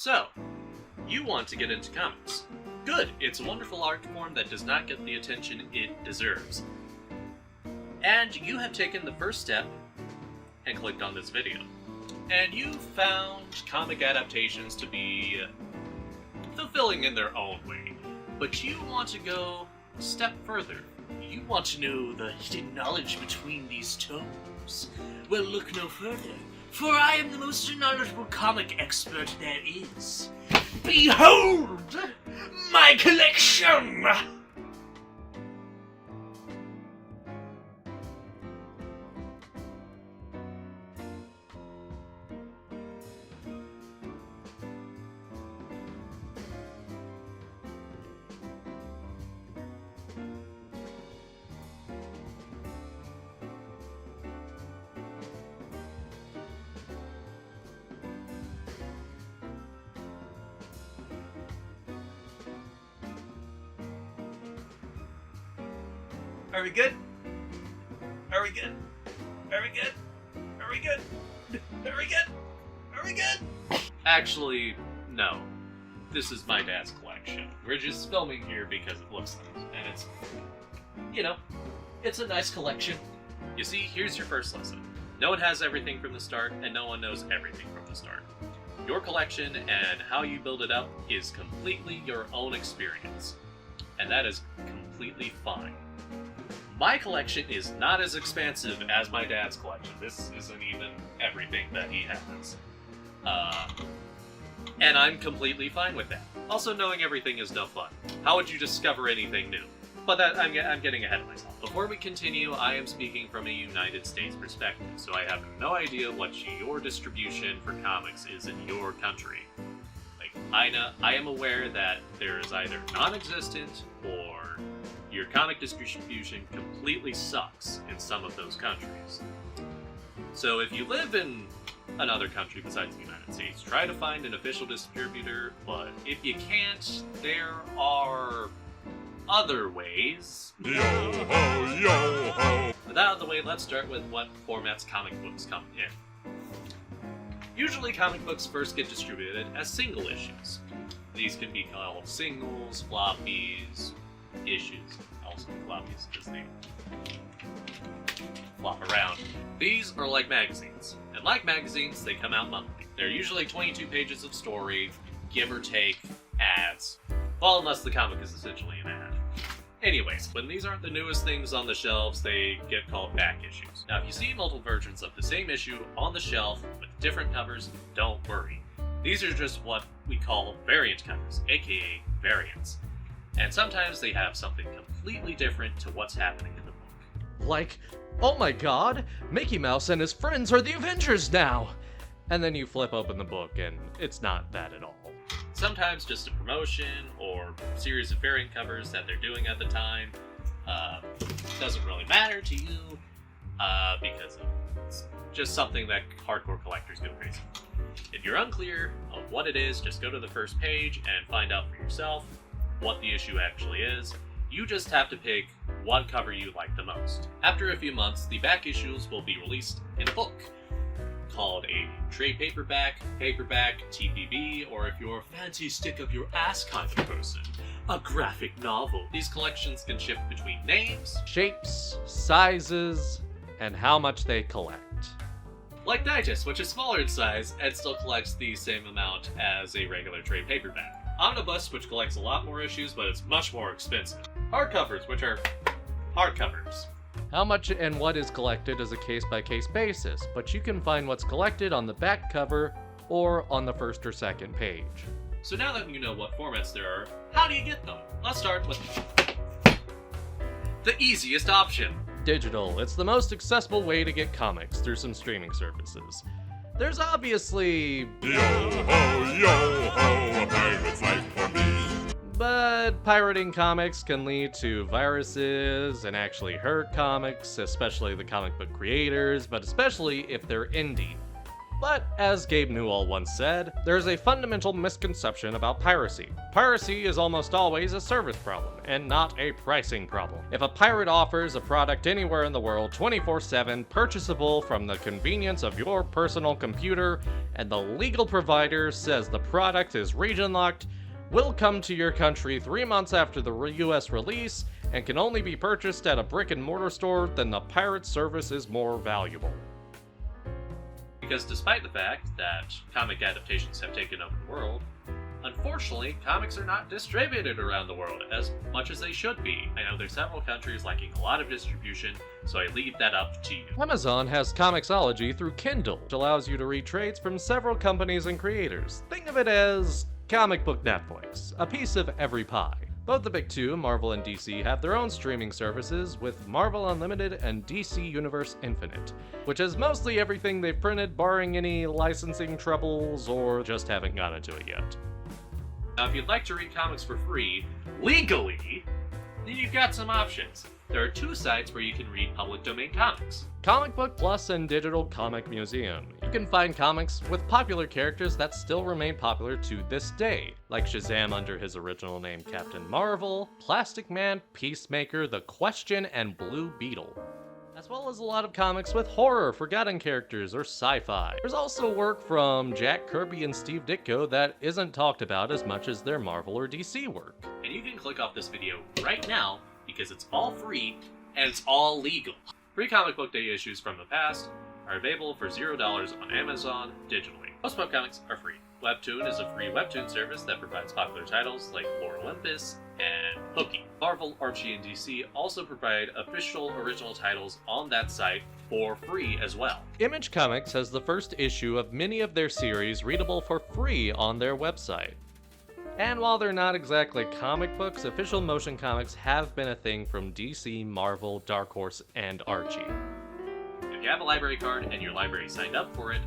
So, you want to get into comics. Good, it's a wonderful art form that does not get the attention it deserves. And you have taken the first step and clicked on this video. And you found comic adaptations to be fulfilling in their own way. But you want to go a step further. You want to know the hidden knowledge between these tomes. Well, look no further, for I am the most knowledgeable comic expert there is. Behold my collection! Are we good? Are we good? Are we good? Are we good? Are we good? Are we good? Actually, no. This is my dad's collection. We're just filming here because it looks nice. And it's, it's a nice collection. You see, here's your first lesson. No one has everything from the start, and no one knows everything from the start. Your collection and how you build it up is completely your own experience. And that is completely fine. My collection is not as expansive as my dad's collection. This isn't even everything that he has. And I'm completely fine with that. Also, knowing everything is no fun. How would you discover anything new? But I'm getting ahead of myself. Before we continue, I am speaking from a United States perspective, so I have no idea what your distribution for comics is in your country. I am aware that there is either non-existent or your comic distribution completely sucks in some of those countries. So if you live in another country besides the United States, try to find an official distributor, but if you can't, there are other ways. Yo-ho, yo-ho! With that out of the way, let's start with what formats comic books come in. Usually comic books first get distributed as single issues. These can be called singles, floppies, issues. Also floppies because they flop around. These are like magazines. And like magazines, they come out monthly. They're usually 22 pages of story, give or take ads. Well, unless the comic is essentially an ad. Anyways, when these aren't the newest things on the shelves, they get called back issues. Now, if you see multiple versions of the same issue on the shelf with different covers, don't worry. These are just what we call variant covers, aka variants. And sometimes they have something completely different to what's happening in the book. Like, oh my god, Mickey Mouse and his friends are the Avengers now! And then you flip open the book and it's not that at all. Sometimes just a promotion or series of variant covers that they're doing at the time. Doesn't really matter to you because it's just something that hardcore collectors go crazy for. If you're unclear of what it is, just go to the first page and find out for yourself what the issue actually is. You just have to pick what cover you like the most. After a few months, the back issues will be released in a book called a trade paperback, TPB, or if you're a fancy stick up your ass kind of person, a graphic novel. These collections can shift between names, shapes, sizes, and how much they collect. Like Digest, which is smaller in size and still collects the same amount as a regular trade paperback. Omnibus, which collects a lot more issues, but it's much more expensive. Hardcovers, which are hardcovers. How much and what is collected is a case-by-case basis, but you can find what's collected on the back cover or on the first or second page. So now that you know what formats there are, how do you get them? Let's start with the easiest option. Digital. It's the most accessible way to get comics through some streaming services. There's obviously Yo-ho, a pirate's life for me. But pirating comics can lead to viruses and actually hurt comics, especially the comic book creators, but especially if they're indie. But, as Gabe Newell once said, there's a fundamental misconception about piracy. Piracy is almost always a service problem, and not a pricing problem. If a pirate offers a product anywhere in the world 24/7, purchasable from the convenience of your personal computer, and the legal provider says the product is region-locked, will come to your country 3 months after the US release, and can only be purchased at a brick-and-mortar store, then the pirate service is more valuable. Because despite the fact that comic adaptations have taken over the world, unfortunately, comics are not distributed around the world as much as they should be. I know there's several countries lacking a lot of distribution, so I leave that up to you. Amazon has Comixology through Kindle, which allows you to read trades from several companies and creators. Think of it as comic book Netflix, a piece of every pie. Both the big two, Marvel and DC, have their own streaming services with Marvel Unlimited and DC Universe Infinite, which is mostly everything they've printed barring any licensing troubles or just haven't gotten to it yet. Now, if you'd like to read comics for free, legally, then you've got some options. There are 2 sites where you can read public domain comics. Comic Book Plus and Digital Comic Museum. You can find comics with popular characters that still remain popular to this day, like Shazam under his original name Captain Marvel, Plastic Man, Peacemaker, The Question, and Blue Beetle. As well as a lot of comics with horror, forgotten characters, or sci-fi. There's also work from Jack Kirby and Steve Ditko that isn't talked about as much as their Marvel or DC work. And you can click off this video right now because it's all free and it's all legal. Free comic book day issues from the past are available for $0 on Amazon digitally. Most webcomics are free. Webtoon is a free webtoon service that provides popular titles like Lore Olympus and Hooky. Marvel, Archie, and DC also provide official original titles on that site for free as well. Image Comics has the first issue of many of their series readable for free on their website. And while they're not exactly comic books, official motion comics have been a thing from DC, Marvel, Dark Horse, and Archie. If you have a library card and your library signed up for it,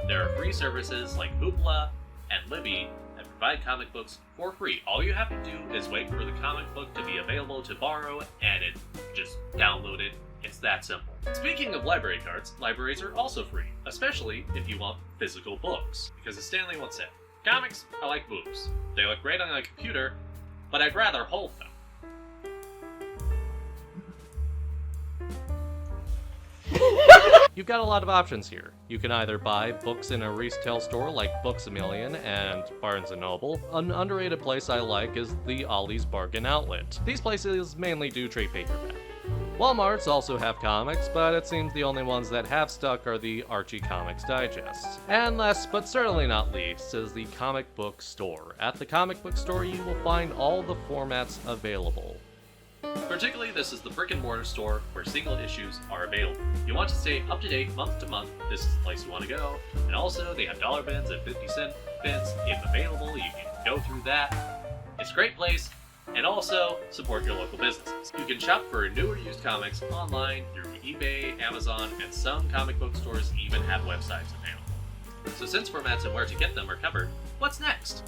there are free services like Hoopla and Libby that provide comic books for free. All you have to do is wait for the comic book to be available to borrow and just download it. It's that simple. Speaking of library cards, libraries are also free, especially if you want physical books. Because as Stanley once said, comics are like boobs. They look great on a computer, but I'd rather hold them. You've got a lot of options here. You can either buy books in a retail store like Books A Million and Barnes & Noble. An underrated place I like is the Ollie's Bargain Outlet. These places mainly do trade paperback. Walmarts also have comics, but it seems the only ones that have stuck are the Archie Comics Digests. And last but certainly not least is the Comic Book Store. At the Comic Book Store you will find all the formats available. Particularly, this is the brick and mortar store where single issues are available. If you want to stay up to date month to month, this is the place you want to go. And also, they have dollar bins and 50-cent bins if available. You can go through that. It's a great place. And also, support your local businesses. You can shop for new or used comics online through eBay, Amazon, and some comic book stores even have websites available. So since formats and where to get them are covered, what's next?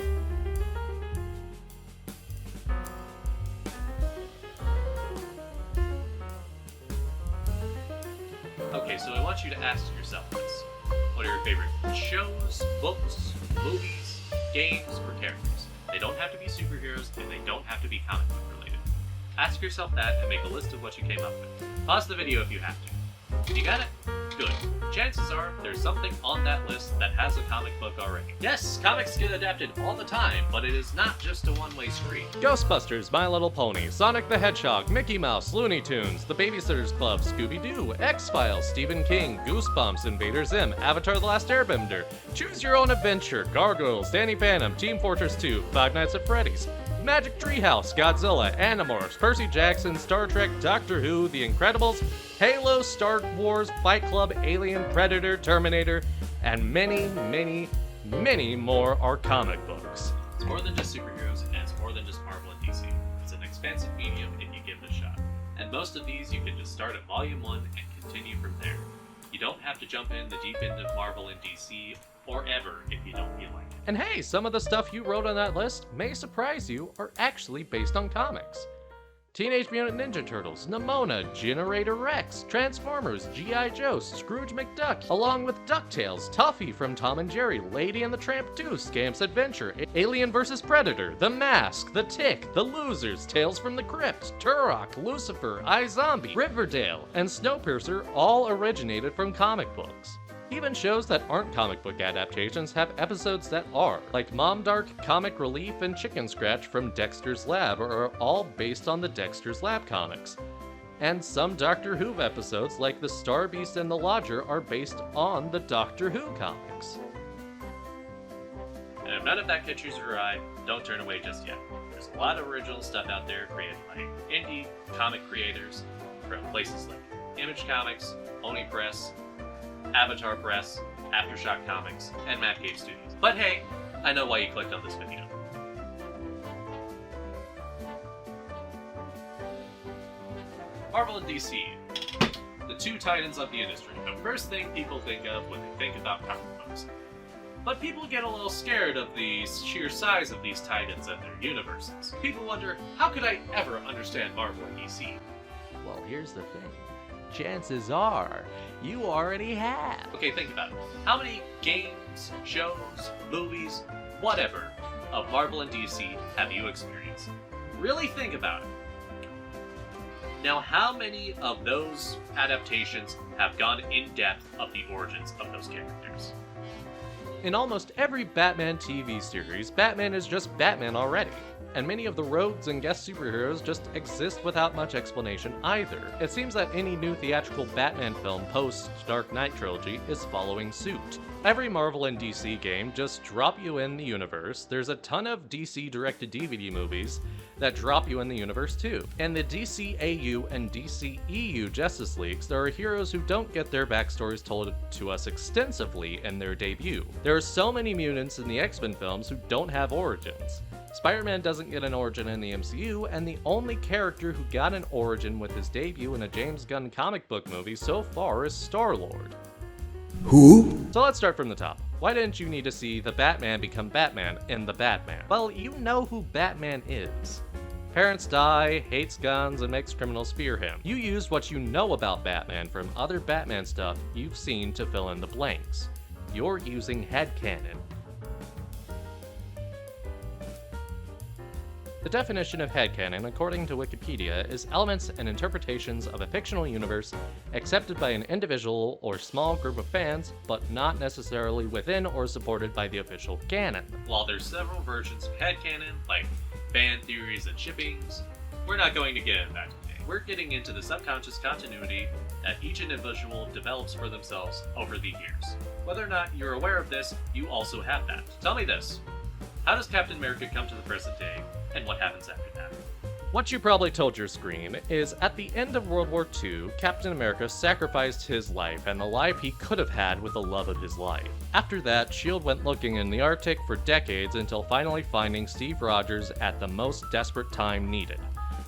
Okay, so I want you to ask yourself this. What are your favorite shows, books, movies, games, or characters? They don't have to be superheroes, and they don't have to be comic book related. Ask yourself that and make a list of what you came up with. Pause the video if you have to. You got it? Good. Chances are there's something on that list that has a comic book already. Yes, comics get adapted all the time, but it is not just a one-way street. Ghostbusters, My Little Pony, Sonic the Hedgehog, Mickey Mouse, Looney Tunes, The Babysitter's Club, Scooby-Doo, X-Files, Stephen King, Goosebumps, Invader Zim, Avatar The Last Airbender, Choose Your Own Adventure, Gargoyles, Danny Phantom, Team Fortress 2, Five Nights at Freddy's, Magic Treehouse, Godzilla, Animorphs, Percy Jackson, Star Trek, Doctor Who, The Incredibles, Halo, Star Wars, Fight Club, Alien, Predator, Terminator, and many, many, many more are comic books. It's more than just superheroes, and it's more than just Marvel and DC. It's an expansive medium if you give it a shot. And most of these you can just start at Volume 1 and continue from there. You don't have to jump in the deep end of Marvel and DC forever if you don't feel like it. And hey, some of the stuff you wrote on that list may surprise you are actually based on comics. Teenage Mutant Ninja Turtles, Nimona, Generator Rex, Transformers, G.I. Joe, Scrooge McDuck, along with DuckTales, Tuffy from Tom and Jerry, Lady and the Tramp 2, Scamp's Adventure, Alien vs. Predator, The Mask, The Tick, The Losers, Tales from the Crypt, Turok, Lucifer, iZombie, Riverdale, and Snowpiercer all originated from comic books. Even shows that aren't comic book adaptations have episodes that are, like Mom Dark, Comic Relief, and Chicken Scratch from Dexter's Lab are all based on the Dexter's Lab comics. And some Doctor Who episodes, like The Star Beast and the Lodger, are based on the Doctor Who comics. And if none of that catches your eye, don't turn away just yet. There's a lot of original stuff out there created by indie comic creators from places like Image Comics, Oni Press, Avatar Press, Aftershock Comics, and Mad Cave Studios. But hey, I know why you clicked on this video. Marvel and DC, the two titans of the industry, the first thing people think of when they think about comic books. But people get a little scared of the sheer size of these titans and their universes. People wonder, how could I ever understand Marvel and DC? Well, here's the thing. Chances are, you already have. Okay, think about it. How many games, shows, movies, whatever, of Marvel and DC have you experienced? Really think about it. Now, how many of those adaptations have gone in depth of the origins of those characters? In almost every Batman TV series, Batman is just Batman already. And many of the rogues and guest superheroes just exist without much explanation either. It seems that any new theatrical Batman film post-Dark Knight trilogy is following suit. Every Marvel and DC game just drop you in the universe. There's a ton of DC direct-to-DVD movies that drop you in the universe too. And the DCAU and DCEU Justice Leagues, there are heroes who don't get their backstories told to us extensively in their debut. There are so many mutants in the X-Men films who don't have origins. Spider-Man doesn't get an origin in the MCU, and the only character who got an origin with his debut in a James Gunn comic book movie so far is Star-Lord. Who? So let's start from the top. Why didn't you need to see the Batman become Batman in The Batman? Well, you know who Batman is. Parents die, hates guns, and makes criminals fear him. You used what you know about Batman from other Batman stuff you've seen to fill in the blanks. You're using headcanon. The definition of headcanon, according to Wikipedia, is elements and interpretations of a fictional universe accepted by an individual or small group of fans, but not necessarily within or supported by the official canon. While there's several versions of headcanon, like fan theories and shippings, we're not going to get into that today. We're getting into the subconscious continuity that each individual develops for themselves over the years. Whether or not you're aware of this, you also have that. Tell me this. How does Captain America come to the present day, and what happens after that? What you probably told your screen is at the end of World War II, Captain America sacrificed his life and the life he could have had with the love of his life. After that, S.H.I.E.L.D. went looking in the Arctic for decades until finally finding Steve Rogers at the most desperate time needed.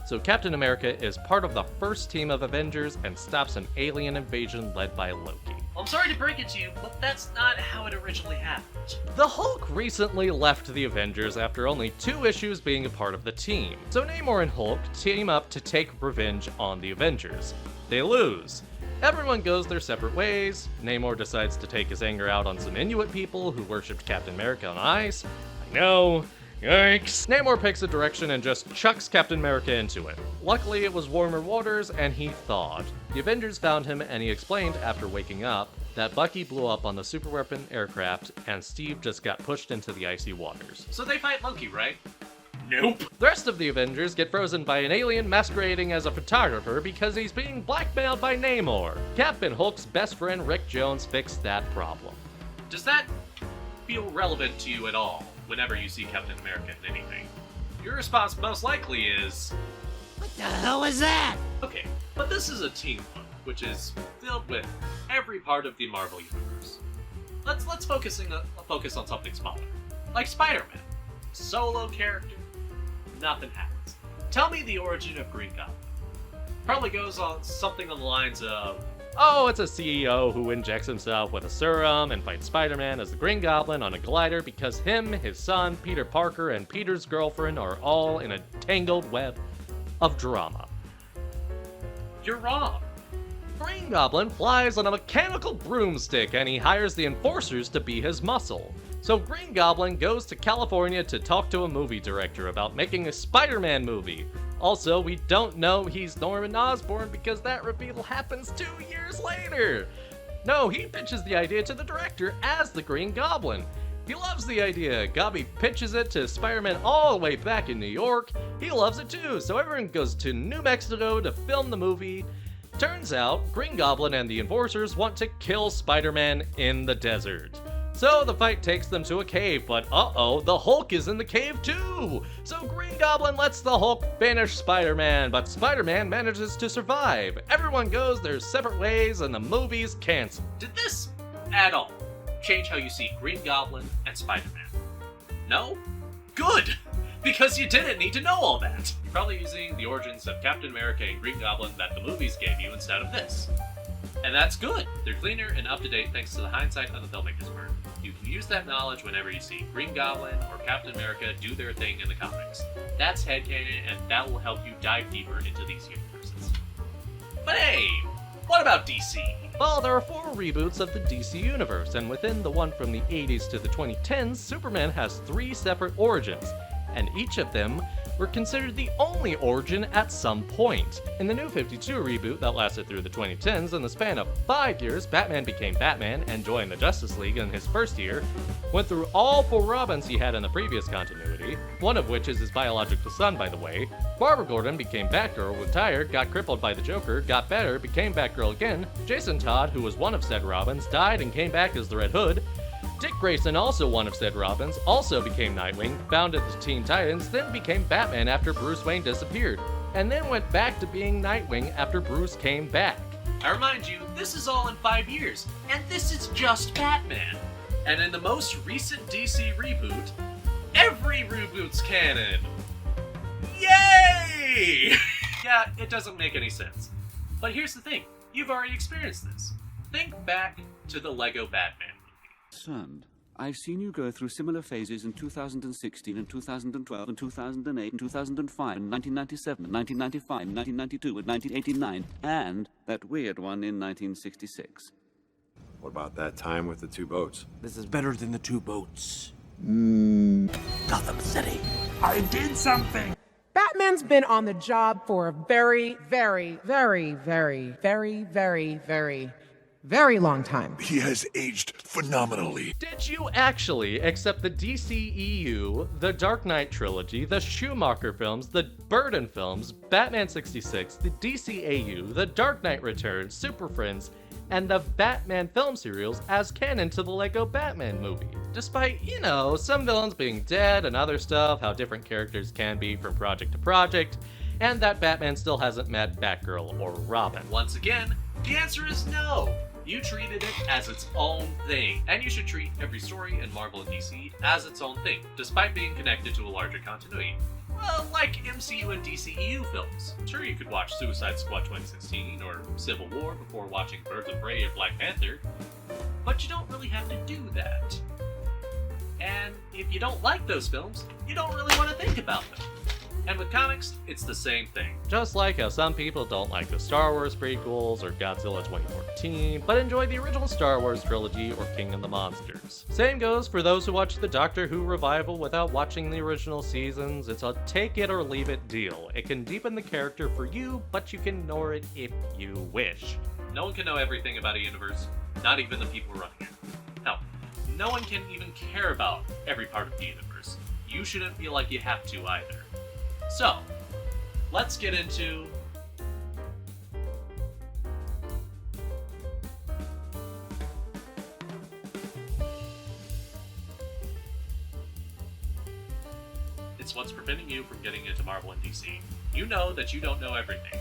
So Captain America is part of the first team of Avengers and stops an alien invasion led by Loki. Well, I'm sorry to break it to you, but that's not how it originally happened. The Hulk recently left the Avengers after only 2 issues being a part of the team. So Namor and Hulk team up to take revenge on the Avengers. They lose. Everyone goes their separate ways. Namor decides to take his anger out on some Inuit people who worshipped Captain America on ice. I know. Yikes! Namor picks a direction and just chucks Captain America into it. Luckily, it was warmer waters, and he thawed. The Avengers found him, and he explained, after waking up, that Bucky blew up on the superweapon aircraft, and Steve just got pushed into the icy waters. So they fight Loki, right? Nope. The rest of the Avengers get frozen by an alien masquerading as a photographer because he's being blackmailed by Namor. Cap and Hulk's best friend Rick Jones fixed that problem. Does that feel relevant to you at all whenever you see Captain America in anything? Your response most likely is, What the hell was that? okay, but this is a team book, which is filled with every part of the Marvel universe. Let's focus on something smaller, like Spider-Man, solo character. Nothing happens. Tell me the origin of Green Goblin. Probably goes on something on the lines of, Oh, it's a CEO who injects himself with a serum and fights Spider-Man as the Green Goblin on a glider because him, his son, Peter Parker, and Peter's girlfriend are all in a tangled web of drama. You're wrong. Green Goblin flies on a mechanical broomstick and he hires the enforcers to be his muscle. So Green Goblin goes to California to talk to a movie director about making a Spider-Man movie. Also, we don't know he's Norman Osborn because that reveal happens 2 years later. No, he pitches the idea to the director as the Green Goblin. He loves the idea. Gobby pitches it to Spider-Man all the way back in New York. He loves it too, so everyone goes to New Mexico to film the movie. Turns out, Green Goblin and the Enforcers want to kill Spider-Man in the desert. So the fight takes them to a cave, but uh-oh, the Hulk is in the cave too! So Green Goblin lets the Hulk finish Spider-Man, but Spider-Man manages to survive. Everyone goes their separate ways and the movie's canceled. Did this, at all, change how you see Green Goblin and Spider-Man? No? Good! Because you didn't need to know all that! You're probably using the origins of Captain America and Green Goblin that the movies gave you instead of this. And that's good! They're cleaner and up-to-date thanks to the hindsight of the filmmakers' work. You can use that knowledge whenever you see Green Goblin or Captain America do their thing in the comics. That's headcanon, and that will help you dive deeper into these universes. But hey, what about DC? Well, there are 4 reboots of the DC Universe, and within the one from the 80s to the 2010s, Superman has 3 separate origins, and each of them were considered the only origin at some point. In the New 52 reboot that lasted through the 2010s, in the span of 5 years, Batman became Batman and joined the Justice League in his first year, went through all 4 Robins he had in the previous continuity, one of which is his biological son, by the way. Barbara Gordon became Batgirl, retired, got crippled by the Joker, got better, became Batgirl again. Jason Todd, who was one of said Robins, died and came back as the Red Hood. Dick Grayson, also one of said Robins, also became Nightwing, founded the Teen Titans, then became Batman after Bruce Wayne disappeared, and then went back to being Nightwing after Bruce came back. I remind you, this is all in 5 years, and this is just Batman. And in the most recent DC reboot, every reboot's canon. Yay! Yeah, it doesn't make any sense. But here's the thing, you've already experienced this. Think back to the Lego Batman. Concerned. I've seen you go through similar phases in 2016 and 2012 and 2008 and 2005 and 1997 and 1995 and 1992 and 1989 and that weird one in 1966. What about that time with the 2 boats? This is better than the 2 boats. Gotham City. I did something! Batman's been on the job for a very, very, very, very, very, very, very, very long time. He has aged phenomenally. Did you actually accept the DCEU, the Dark Knight trilogy, the Schumacher films, the Burton films, Batman 66, the DCAU, the Dark Knight Returns, Super Friends, and the Batman film serials as canon to the Lego Batman movie? Despite, some villains being dead and other stuff, how different characters can be from project to project, and that Batman still hasn't met Batgirl or Robin. Once again, the answer is no. You treated it as its own thing, and you should treat every story in Marvel and DC as its own thing, despite being connected to a larger continuity. Well, like MCU and DCEU films. Sure, you could watch Suicide Squad 2016 or Civil War before watching Birds of Prey or Black Panther, but you don't really have to do that. And if you don't like those films, you don't really want to think about them. And with comics, it's the same thing. Just like how some people don't like the Star Wars prequels or Godzilla 2014, but enjoy the original Star Wars trilogy or King of the Monsters. Same goes for those who watch the Doctor Who revival without watching the original seasons. It's a take it or leave it deal. It can deepen the character for you, but you can ignore it if you wish. No one can know everything about a universe, not even the people running it. Hell, no one can even care about every part of the universe. You shouldn't feel like you have to either. So, let's get into it's what's preventing you from getting into Marvel and DC. You know that you don't know everything,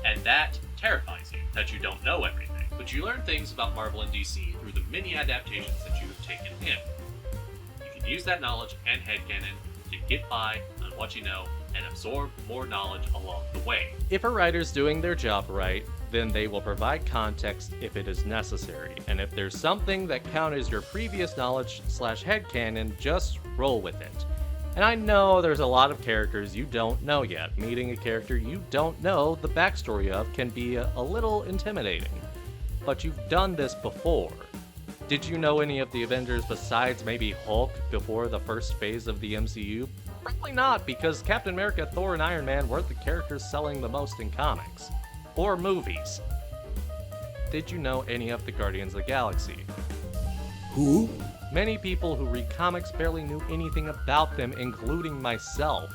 and that terrifies you, that you don't know everything. But you learn things about Marvel and DC through the many adaptations that you have taken in. You can use that knowledge and headcanon to get by on what you know and absorb more knowledge along the way. If a writer's doing their job right, then they will provide context if it is necessary. And if there's something that counters your previous knowledge / headcanon, just roll with it. And I know there's a lot of characters you don't know yet. Meeting a character you don't know the backstory of can be a little intimidating. But you've done this before. Did you know any of the Avengers besides maybe Hulk before the first phase of the MCU? Probably not, because Captain America, Thor, and Iron Man weren't the characters selling the most in comics. Or movies. Did you know any of the Guardians of the Galaxy? Who? Many people who read comics barely knew anything about them, including myself.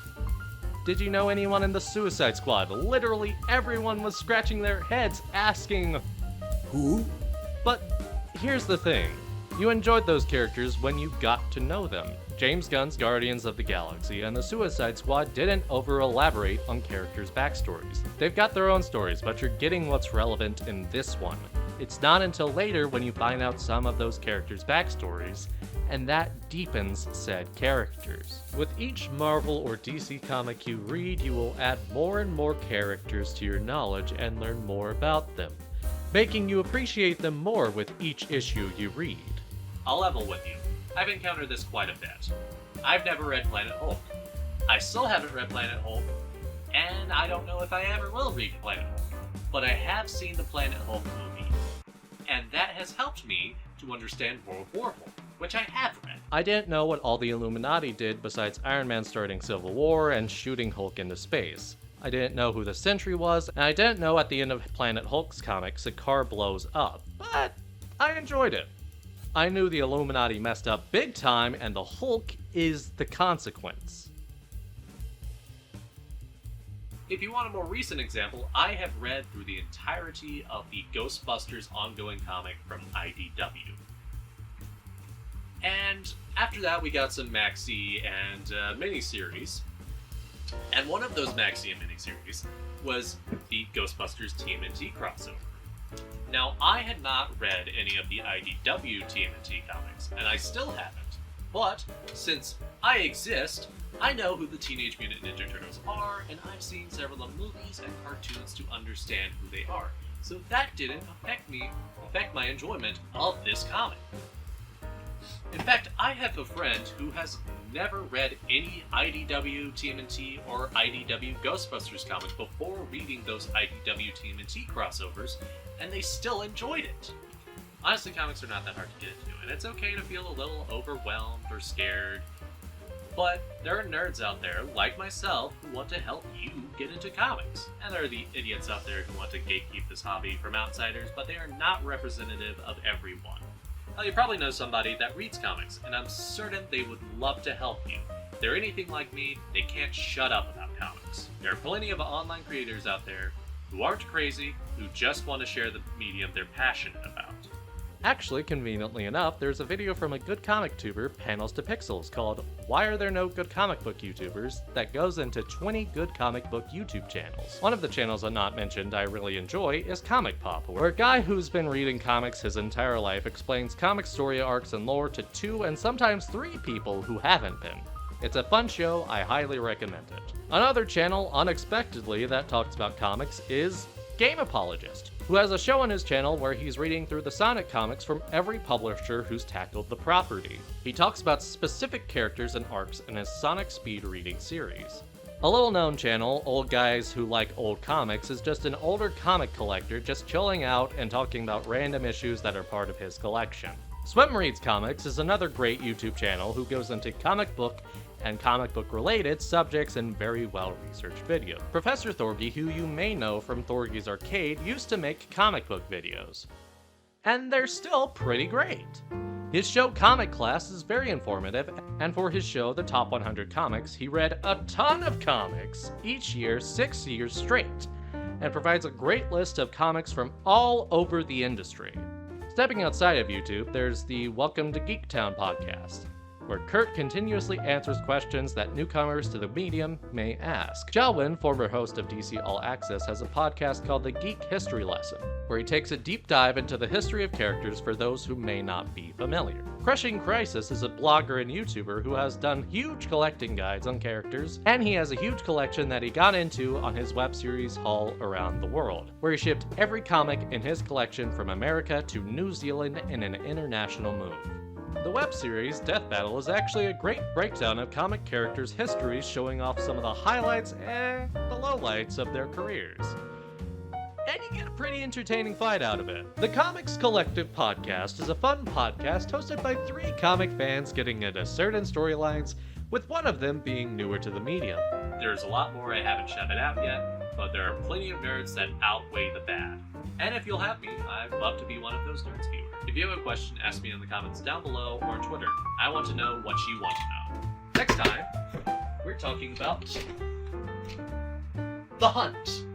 Did you know anyone in the Suicide Squad? Literally everyone was scratching their heads asking, Who? But here's the thing. You enjoyed those characters when you got to know them. James Gunn's Guardians of the Galaxy and the Suicide Squad didn't over-elaborate on characters' backstories. They've got their own stories, but you're getting what's relevant in this one. It's not until later when you find out some of those characters' backstories, and that deepens said characters. With each Marvel or DC comic you read, you will add more and more characters to your knowledge and learn more about them, making you appreciate them more with each issue you read. I'll level with you. I've encountered this quite a bit. I've never read Planet Hulk. I still haven't read Planet Hulk, and I don't know if I ever will read Planet Hulk. But I have seen the Planet Hulk movie, and that has helped me to understand World War Hulk, which I have read. I didn't know what all the Illuminati did besides Iron Man starting Civil War and shooting Hulk into space. I didn't know who the Sentry was, and I didn't know at the end of Planet Hulk's comics Sakaar blows up, but I enjoyed it. I knew the Illuminati messed up big time, and the Hulk is the consequence. If you want a more recent example, I have read through the entirety of the Ghostbusters ongoing comic from IDW. And after that, we got some maxi and miniseries. And one of those maxi and miniseries was the Ghostbusters TMNT crossover. Now, I had not read any of the IDW TMNT comics, and I still haven't. But since I exist, I know who the Teenage Mutant Ninja Turtles are, and I've seen several of the movies and cartoons to understand who they are. So that didn't affect my enjoyment of this comic. In fact, I have a friend who has never read any IDW TMNT or IDW Ghostbusters comics before reading those IDW TMNT crossovers, and they still enjoyed it. Honestly, comics are not that hard to get into, and it's okay to feel a little overwhelmed or scared. But there are nerds out there, like myself, who want to help you get into comics. And there are the idiots out there who want to gatekeep this hobby from outsiders, but they are not representative of everyone. Now, you probably know somebody that reads comics, and I'm certain they would love to help you. If they're anything like me, they can't shut up about comics. There are plenty of online creators out there who aren't crazy, who just want to share the medium they're passionate about. Actually, conveniently enough, there's a video from a good comic tuber, Panels to Pixels, called Why Are There No Good Comic Book YouTubers? That goes into 20 good comic book YouTube channels. One of the channels I'm not mentioned I really enjoy is Comic Pop, where a guy who's been reading comics his entire life explains comic story arcs and lore to 2 and sometimes 3 people who haven't been. It's a fun show, I highly recommend it. Another channel, unexpectedly, that talks about comics is Game Apologist, who has a show on his channel where he's reading through the Sonic comics from every publisher who's tackled the property. He talks about specific characters and arcs in his Sonic Speed reading series. A little-known channel, Old Guys Who Like Old Comics, is just an older comic collector just chilling out and talking about random issues that are part of his collection. Swim Reads Comics is another great YouTube channel who goes into comic book and comic book related subjects in very well-researched videos. Professor Thorgy, who you may know from Thorgy's Arcade, used to make comic book videos. And they're still pretty great. His show Comic Class is very informative, and for his show The Top 100 Comics, he read a ton of comics each year, 6 years straight, and provides a great list of comics from all over the industry. Stepping outside of YouTube, there's the Welcome to Geektown podcast, where Kurt continuously answers questions that newcomers to the medium may ask. Jalwin, former host of DC All Access, has a podcast called The Geek History Lesson, where he takes a deep dive into the history of characters for those who may not be familiar. Crushing Crisis is a blogger and YouTuber who has done huge collecting guides on characters, and he has a huge collection that he got into on his web series Haul Around the World, where he shipped every comic in his collection from America to New Zealand in an international move. The web series Death Battle is actually a great breakdown of comic characters' histories, showing off some of the highlights and the lowlights of their careers. And you get a pretty entertaining fight out of it. The Comics Collective podcast is a fun podcast hosted by 3 comic fans getting into certain storylines, with one of them being newer to the medium. There's a lot more I haven't shouted out yet, but there are plenty of nerds that outweigh the bad. And if you'll have me, I'd love to be one of those nerds viewers. If you have a question, ask me in the comments down below or on Twitter. I want to know what you want to know. Next time, we're talking about The Hunt.